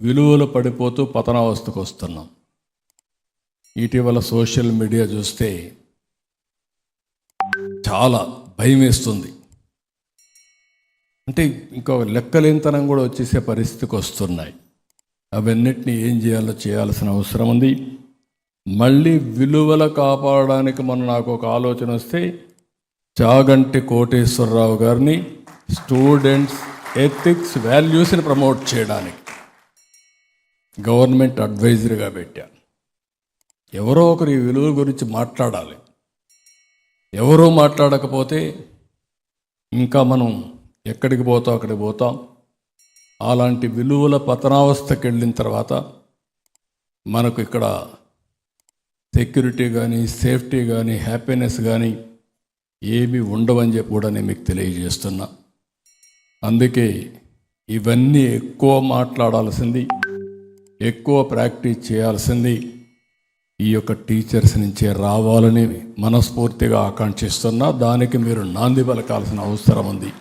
విలువలు పడిపోతూ పతనావస్థకు వస్తున్నాం. ఇటీవల సోషల్ మీడియా చూస్తే చాలా భయం వేస్తుంది. అంటే ఇంకా లెక్కలేనితనం కూడా వచ్చేసే పరిస్థితికి వస్తున్నాయి. అవన్నిటిని ఏం చేయాల్సిన అవసరం ఉంది. మళ్ళీ విలువలు కాపాడడానికి నాకు ఒక ఆలోచన వస్తే చాగంటి కోటేశ్వరరావు గారిని స్టూడెంట్స్ ఎథిక్స్ వాల్యూస్ని ప్రమోట్ చేయడానికి గవర్నమెంట్ అడ్వైజర్గా పెట్టాను. ఎవరో ఒకరు ఈ విలువల గురించి మాట్లాడాలి. ఎవరో మాట్లాడకపోతే ఇంకా మనం ఎక్కడికి అక్కడికి పోతాం. అలాంటి విలువల పతనావస్థకి వెళ్ళిన తర్వాత మనకు ఇక్కడ సెక్యూరిటీ కానీ, సేఫ్టీ కానీ, హ్యాపీనెస్ కానీ ఏమీ ఉండవని చెప్పి కూడా నేను మీకు తెలియజేస్తున్నా. అందుకే ఇవన్నీ ఎక్కువ మాట్లాడాల్సింది, ఎక్కువ ప్రాక్టీస్ చేయాల్సింది ఈ యొక్క టీచర్స్ నుంచే రావాలని మనస్ఫూర్తిగా ఆకాంక్షిస్తున్నా. దానికి మీరు నాంది పలకాల్సిన అవసరం ఉంది.